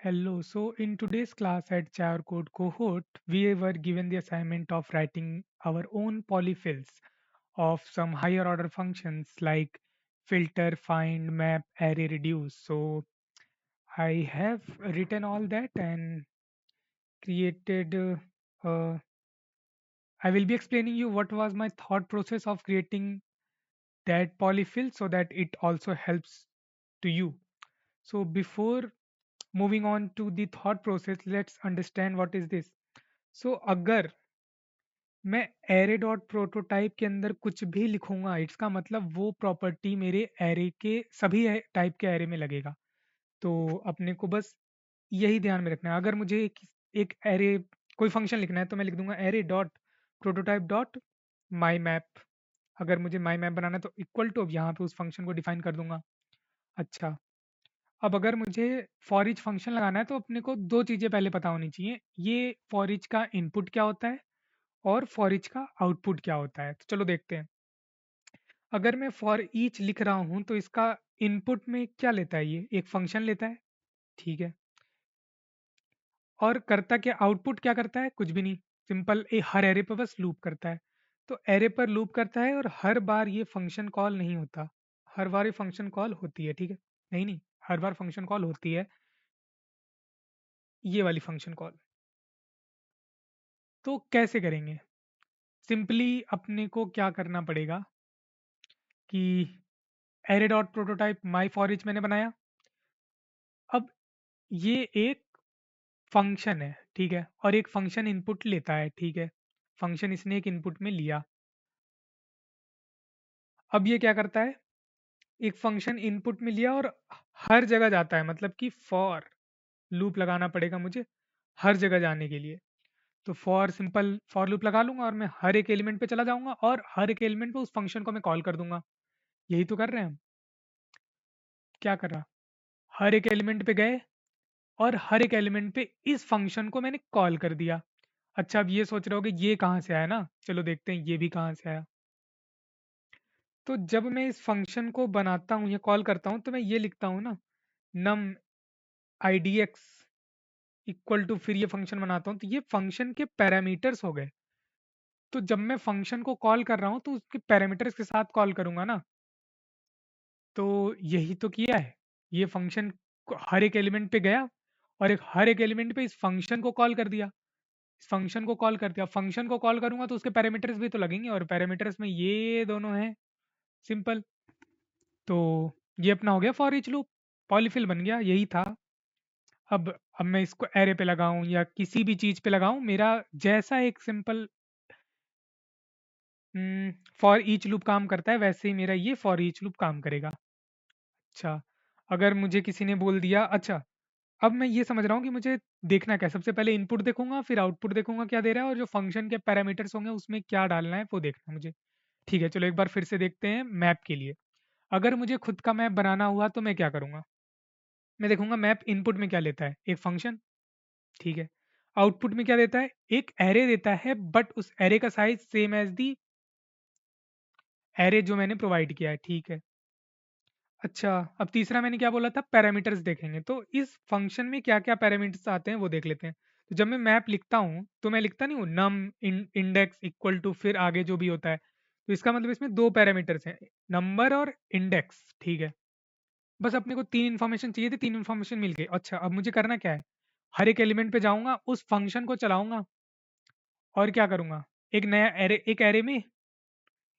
Hello. So in today's class at Char Code cohort, we were given the assignment of writing our own polyfills of some higher order functions like filter, find, map, array, reduce. So I have written all that and created. I will be explaining you what was my thought process of creating that polyfill so that it also helps to you. So before moving on to the thought process, let's understand what is this. सो अगर मैं array dot prototype के अंदर कुछ भी लिखूंगा इसका मतलब वो प्रॉपर्टी मेरे एरे के सभी टाइप के एरे में लगेगा। तो अपने को बस यही ध्यान में रखना है। अगर मुझे एक एरे कोई फंक्शन लिखना है तो मैं लिख दूंगा एरे डॉट प्रोटोटाइप डॉट माई मैप। अगर मुझे माई मैप बनाना है तो इक्वल टू अब यहाँ पे उस फंक्शन को डिफाइन कर दूंगा। अच्छा, अब अगर मुझे फॉर ईच फंक्शन लगाना है तो अपने को दो चीज़ें पहले पता होनी चाहिए। ये फॉर ईच का इनपुट क्या होता है और फॉर ईच का आउटपुट क्या होता है। तो चलो देखते हैं। अगर मैं फॉर ईच लिख रहा हूँ तो इसका इनपुट में क्या लेता है, ये एक फंक्शन लेता है। ठीक है। और करता क्या, आउटपुट क्या करता है, कुछ भी नहीं। सिंपल हर एरे पर बस लूप करता है। तो एरे पर लूप करता है और हर बार ये फंक्शन कॉल नहीं होता, हर बार ये फंक्शन कॉल होती है। ठीक है, नहीं नहीं, हर बार फंक्शन कॉल होती है ये वाली फंक्शन कॉल। तो कैसे करेंगे? सिंपली अपने को क्या करना पड़ेगा कि array dot prototype my for each मैंने बनाया। अब ये एक फंक्शन है, ठीक है, और एक फंक्शन इनपुट लेता है। ठीक है, फंक्शन इसने एक इनपुट में लिया। अब ये क्या करता है, एक फंक्शन इनपुट में लिया और हर जगह जाता है, मतलब कि फॉर लूप लगाना पड़ेगा मुझे हर जगह जाने के लिए। तो फॉर सिंपल फॉर लूप लगा लूंगा और मैं हर एक एलिमेंट पे चला जाऊंगा और हर एक एलिमेंट पे उस फंक्शन को मैं कॉल कर दूंगा। यही तो कर रहे हैं हम। क्या कर रहा, हर एक एलिमेंट पे गए और हर एक एलिमेंट पे इस फंक्शन को मैंने कॉल कर दिया। अच्छा, अब ये सोच रहे होगे ये कहाँ से आया ना, चलो देखते हैं ये भी कहाँ से आया। तो जब मैं इस फंक्शन को बनाता हूँ या कॉल करता हूँ तो मैं ये लिखता हूँ ना, नम idx इक्वल टू, फिर ये फंक्शन बनाता हूँ तो ये फंक्शन के पैरामीटर्स हो गए। तो जब मैं फंक्शन को कॉल कर रहा हूँ तो उसके पैरामीटर्स के साथ कॉल करूंगा ना। तो यही तो किया है। ये फंक्शन हर एक एलिमेंट पे गया और हर एक एलिमेंट पे इस फंक्शन को कॉल कर दिया। इस फंक्शन को कॉल कर दिया, फंक्शन को कॉल करूंगा तो उसके पैरामीटर्स भी तो लगेंगे और पैरामीटर्स में ये दोनों हैं। सिंपल। तो ये अपना हो गया फॉर ईच लूप, पॉलीफिल बन गया, यही था। अब मैं इसको एरे पे लगाऊं या किसी भी चीज पे लगाऊं, मेरा जैसा एक सिंपल फॉर ईच लूप काम करता है वैसे ही मेरा ये फॉर ईच लूप काम करेगा। अच्छा, अगर मुझे किसी ने बोल दिया, अच्छा अब मैं ये समझ रहा हूँ कि मुझे देखना क्या है। सबसे पहले इनपुट देखूंगा, फिर आउटपुट देखूंगा क्या दे रहा है, और जो फंक्शन के पैरामीटर्स होंगे उसमें क्या डालना है वो देखना है मुझे। ठीक है, चलो एक बार फिर से देखते हैं मैप के लिए। अगर मुझे खुद का मैप बनाना हुआ तो मैं क्या करूंगा, मैं देखूंगा मैप इनपुट में क्या लेता है, एक फंक्शन। ठीक है, आउटपुट में क्या देता है, एक एरे देता है, बट उस एरे का size same as the array जो मैंने प्रोवाइड किया है। ठीक है। अच्छा, अब तीसरा मैंने क्या बोला था, पैरामीटर्स देखेंगे। तो इस फंक्शन में क्या क्या पैरामीटर्स आते हैं वो देख लेते हैं। तो जब मैं मैप लिखता हूँ तो मैं लिखता नहीं हूँ नम इंडेक्स इक्वल टू फिर आगे जो भी होता है। तो इसका मतलब इसमें दो पैरामीटर्स हैं, नंबर और इंडेक्स। ठीक है, बस अपने को तीन इन्फॉर्मेशन चाहिए थी, तीन इन्फॉर्मेशन मिल गई। अच्छा, अब मुझे करना क्या है, हर एक एलिमेंट पे जाऊंगा, उस फंक्शन को चलाऊंगा और क्या करूंगा, एक नया एरे, एक एरे में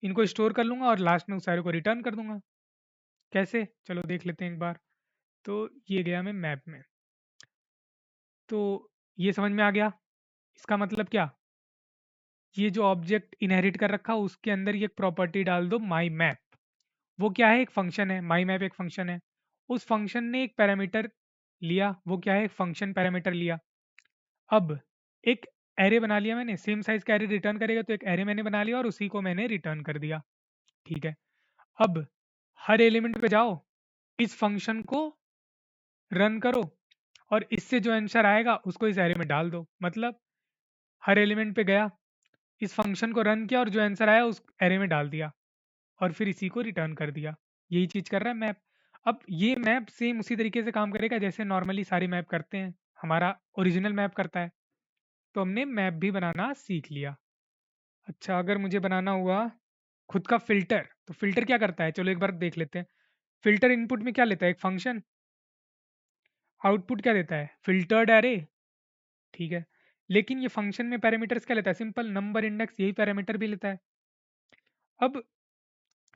इनको स्टोर कर लूंगा और लास्ट में उस एरे को रिटर्न कर दूंगा। कैसे, चलो देख लेते हैं एक बार। तो ये गया मैं मैप में, तो ये समझ में आ गया। इसका मतलब क्या, ये जो ऑब्जेक्ट इनहेरिट कर रखा उसके अंदर ये एक प्रॉपर्टी डाल दो माई मैप। वो क्या है, एक फंक्शन है, माई मैप एक फंक्शन है। उस फंक्शन ने एक पैरामीटर लिया, वो क्या है, एक फंक्शन पैरामीटर लिया। अब एक एरे बना लिया मैंने, सेम साइज का एरे रिटर्न करेगा तो एक एरे मैंने बना लिया और उसी को मैंने रिटर्न कर दिया। ठीक है, अब हर एलिमेंट पे जाओ, इस फंक्शन को रन करो और इससे जो आंसर आएगा उसको इस एरे में डाल दो। मतलब हर एलिमेंट पे गया, इस फंक्शन को रन किया और जो आंसर आया उस एरे में डाल दिया और फिर इसी को रिटर्न कर दिया। यही चीज कर रहा है मैप। अब ये मैप सेम उसी तरीके से काम करेगा जैसे नॉर्मली सारे मैप करते हैं, हमारा ओरिजिनल मैप करता है। तो हमने मैप भी बनाना सीख लिया। अच्छा, अगर मुझे बनाना हुआ खुद का फ़िल्टर, तो फ़िल्टर क्या करता है? चलो एक बार देख लेते हैं। फ़िल्टर इनपुट में क्या लेता है? एक फ़ंक्शन। आउटपुट क्या देता है? फ़िल्टर्ड एरे, ठीक है। लेकिन ये फ़ंक्शन में पैरामीटर्स क्या लेता है? सिंपल नंबर, इंडेक्स, यही पैरामीटर भी लेता है। अब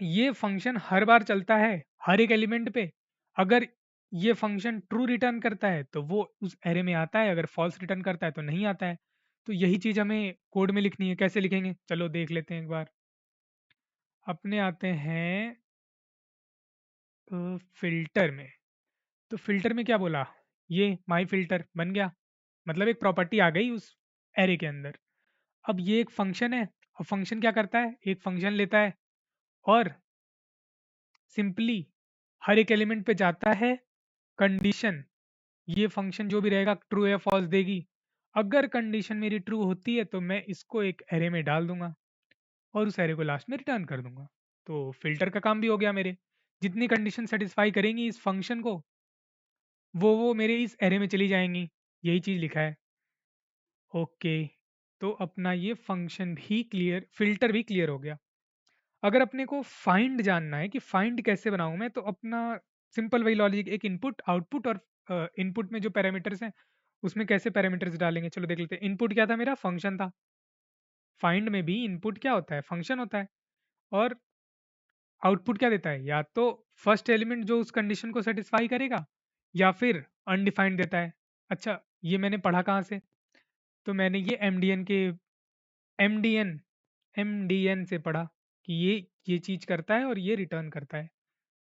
ये फ़ंक्शन हर बार चलता है, हर एक एलिमेंट पे। अगर ये फ़ंक्शन ट्रू रिटर्न करता है, तो वो उस एरे में आता है, अगर फ़ॉल्स रिटर्न करता है, तो नहीं आता है। तो यही चीज़ हमें कोड में लिखनी है। कैसे लिखेंगे? चलो देख लेते हैं एक बार। अपने आते हैं फ़िल्टर में। तो फ़िल्टर में क्या बोला? ये माय फ़िल्टर बन गया। मतलब एक प्रॉपर्टी आ गई उस एरे के अंदर। अब ये एक फ़ंक्शन है, और फ़ंक्शन क्या करता है? एक फ़ंक्शन लेता है और सिंपली हर एक एलिमेंट पे जाता है, कंडीशन, ये फ़ंक्शन जो भी रहेगा ट्रू या फ़ॉल्स देगी। अगर कंडीशन मेरी ट्रू होती है, तो मैं इसको एक एरे में डाल दूँगा और उस एरे को लास्ट में रिटर्न कर दूँगा। तो फ़िल्टर का काम भी हो गया मेरे। जितनी कंडीशन सैटिस्फाई करेंगी इस फ़ंक्शन को, वो मेरे इस एरे में चली जाएँगी। यही चीज़ लिखा है। ओके, तो अपना ये फ़ंक्शन भी क्लियर, फ़िल्टर भी क्लियर हो गया। अगर अपने को फाइंड जानना है कि फाइंड कैसे बनाऊँ मैं, तो अपना सिंपल वही लॉजिक, एक इनपुट, आउटपुट और इनपुट में जो पैरामीटर्स हैं, उसमें कैसे पैरामीटर्स डालेंगे? चलो देख लेते हैं। इनपुट क्या था मेरा? फ़ंक्शन था। फाइंड में भी इनपुट क्या होता है? फ़ंक्शन होता है। और आउटपुट क्या देता है? या तो फर्स्ट एलिमेंट जो उस कंडीशन को सैटिस्फाई करेगा, या फिर अनडिफाइंड देता है। अच्छा, ये मैंने पढ़ा कहाँ से? तो मैंने ये एमडीएन एमडीएन से पढ़ा कि ये चीज़ करता है और ये रिटर्न करता है।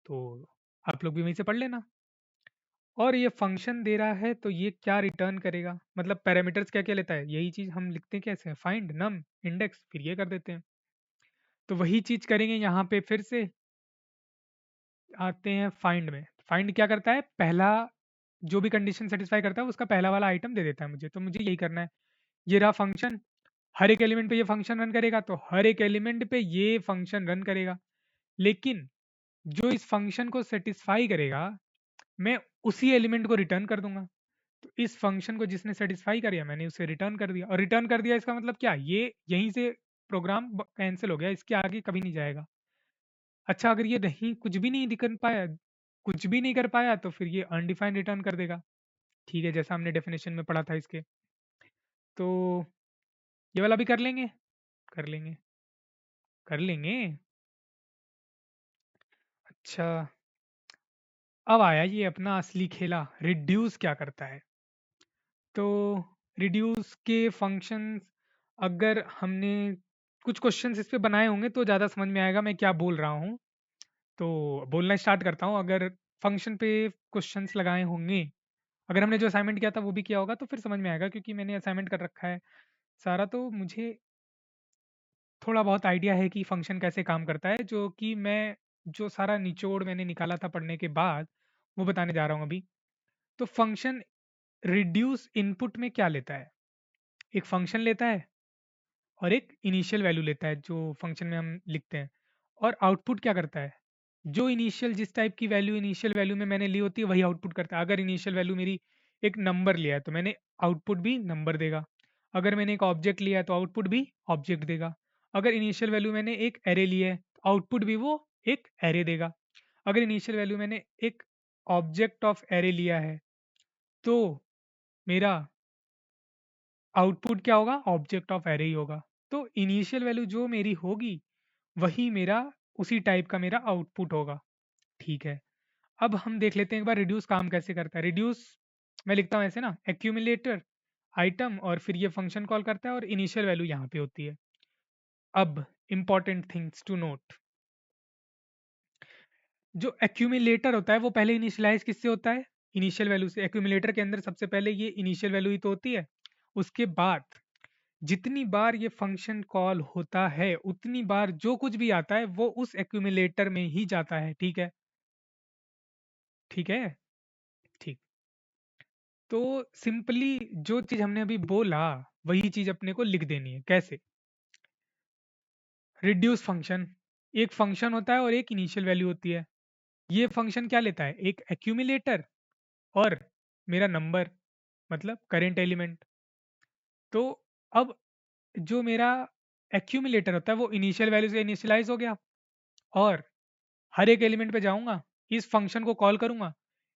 तो आप लोग भी वहीं से पढ़ लेना। और ये फंक्शन दे रहा है, तो ये क्या रिटर्न करेगा? मतलब पैरामीटर्स क्या-क्या लेता है? यही चीज़ हम लिखते कैसे हैं? फाइंड, नम, इंडेक्स, फिर ये कर देते हैं। तो वही चीज़ करेंगे यहाँ पे फिर से। आते हैं फाइंड में। फाइंड क्या करता है? पहला जो भी कंडीशन सैटिस्फाई करता है, उसका पहला वाला आइटम दे देता है मुझे। तो मुझे यही करना है। ये रहा फंक्शन, हर एक एलिमेंट पे ये फंक्शन रन करेगा, तो हर एक एलिमेंट पे ये फंक्शन रन करेगा। लेकिन जो इस फंक्शन को सैटिस्फाई करेगा, मैं उसी एलिमेंट को रिटर्न कर दूँगा। तो इस फंक्शन को जिसने सैटिस्फाई कर दिया, मैंने उसे रिटर्न कर दिया, और रिटर्न कर दिया इसका मतलब क्या? ये यहीं से प्रोग्राम कैंसिल हो गया, इसके आगे कभी नहीं जाएगा। अच्छा, अगर ये नहीं, कुछ भी नहीं कर पाया, कुछ भी नहीं कर पाया, तो फिर ये अनडिफाइंड रिटर्न कर देगा। ठीक है, जैसा हमने डेफिनेशन में पढ़ा था इसके। तो ये वाला भी कर लेंगे, कर लेंगे, कर लेंगे। अच्छा, अब आया ये अपना असली खेला, रिड्यूस क्या करता है? तो रिड्यूस के फंक्शंस, अगर हमने कुछ क्वेश्चंस इस पे बनाए होंगे, तो ज़्यादा समझ में आएगा मैं क्या बोल रहा हूँ। तो बोलना स्टार्ट करता हूँ। अगर फंक्शन पे क्वेश्चंस लगाए होंगे, अगर हमने जो असाइनमेंट किया था वो भी किया होगा, तो फिर समझ में आएगा, क्योंकि मैंने असाइनमेंट कर रखा है सारा। तो मुझे थोड़ा बहुत आइडिया है कि फंक्शन कैसे काम करता है, जो कि मैं, जो सारा निचोड़ मैंने निकाला था पढ़ने के बाद, वो बताने जा रहा हूँ अभी। तो फंक्शन रिड्यूस इनपुट में क्या लेता है? एक फंक्शन लेता है और एक इनिशियल वैल्यू लेता है, जो फंक्शन में हम लिखते हैं। और आउटपुट क्या करता है? जो इनिशियल, जिस टाइप की वैल्यू इनिशियल वैल्यू में मैंने ली होती है, वही आउटपुट करता है। अगर इनिशियल वैल्यू मेरी एक नंबर लिया है, तो मैंने आउटपुट भी नंबर देगा। अगर मैंने एक ऑब्जेक्ट लिया है, तो आउटपुट भी ऑब्जेक्ट देगा। अगर इनिशियल वैल्यू मैंने एक एरे लिया है, तो आउटपुट भी वो एक एरे देगा। अगर इनिशियल वैल्यू मैंने एक ऑब्जेक्ट ऑफ एरे लिया है, तो मेरा आउटपुट क्या होगा? ऑब्जेक्ट ऑफ एरे ही होगा। तो इनिशियल वैल्यू जो मेरी होगी, वही मेरा, उसी टाइप का मेरा आउटपुट होगा। ठीक है। अब हम देख लेते हैं एक बार रिड्यूस काम कैसे करता है। रिड्यूस मैं लिखता हूँ ऐसे ना, एक्यूमुलेटर आइटम, और फिर ये फंक्शन कॉल करता है, और इनिशियल वैल्यू यहाँ पे होती है। अब इंपॉर्टेंट थिंग्स टू नोट, जो एक्यूमुलेटर होता है, वो पहले इनिशियलाइज किससे होता है? इनिशियल वैल्यू से। एक्यूमुलेटर के अंदर सबसे पहले ये इनिशियल वैल्यू ही तो होती है। उसके बाद जितनी बार ये फंक्शन कॉल होता है, उतनी बार जो कुछ भी आता है, वो उस एक्यूमुलेटर में ही जाता है। ठीक है? ठीक है? ठीक। तो सिंपली जो चीज़ हमने अभी बोला, वही चीज़ अपने को लिख देनी है। कैसे? रिड्यूस फंक्शन, एक फंक्शन होता है और एक इनिशियल वैल्यू होती है। ये फंक्शन क्या लेता है? एक एक्यूमुलेटर और मेरा नंबर, मतलब करेंट एलिमेंट। तो अब जो मेरा एक्यूमुलेटर होता है वो इनिशियल वैल्यू से इनिशियलाइज़ हो गया, और हर एक एलिमेंट पे जाऊँगा, इस फंक्शन को कॉल करूँगा,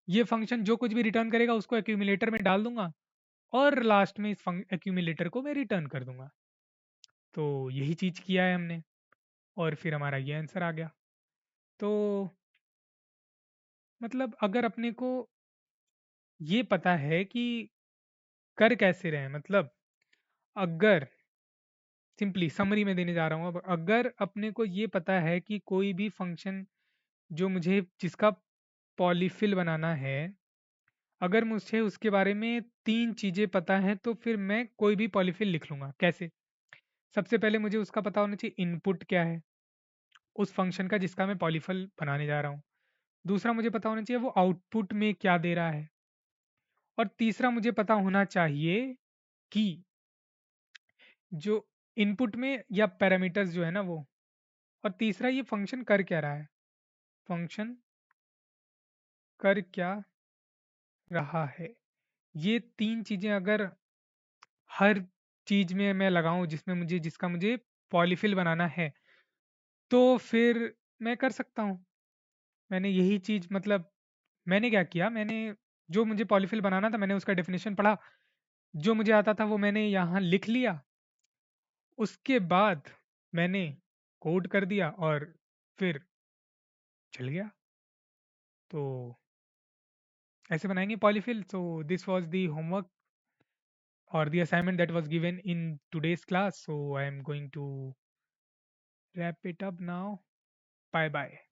ये फंक्शन जो कुछ भी रिटर्न करेगा उसको एक्यूमुलेटर में डाल दूँगा, और लास्ट में इस एक्यूमुलेटर को मैं रिटर्न कर दूँगा। तो यही चीज़ किया है हमने, और फिर हमारा ये आंसर आ गया। तो मतलब अगर अपने को ये पता है कि कर कैसे रहे हैं, मतलब अगर सिंपली समरी में देने जा रहा हूँ अब, अगर अपने को ये पता है कि कोई भी फंक्शन जो मुझे जिसका पॉलीफिल बनाना है, अगर मुझे उसके बारे में 3 चीज़ें पता हैं, तो फिर मैं कोई भी पॉलीफिल लिख लूँगा। कैसे? सबसे पहले मुझे उसका पता होना चाहिए इनपुट क्या है, उस फंक्शन का जिसका मैं पॉलीफिल बनाने जा रहा हूँ। दूसरा मुझे पता होना चाहिए वो आउटपुट में क्या दे रहा है, और तीसरा मुझे पता होना चाहिए कि जो इनपुट में या पैरामीटर्स जो है ना वो, और तीसरा ये फंक्शन कर क्या रहा है, फंक्शन कर क्या रहा है। ये 3 चीज़ें अगर हर चीज़ में मैं लगाऊँ जिसका मुझे पॉलीफिल बनाना है, तो फिर मैं कर सकता हूँ। मैंने यही चीज़, मतलब मैंने क्या किया, मैंने जो मुझे पॉलीफिल बनाना था मैंने उसका डेफिनेशन पढ़ा, जो मुझे आता था वो मैंने यहाँ लिख लिया, उसके बाद मैंने कोड कर दिया और फिर चल गया। तो ऐसे बनाएँगे polyfill. So this was the homework or the assignment that was given in today's class. So I am going to wrap it up now. Bye bye.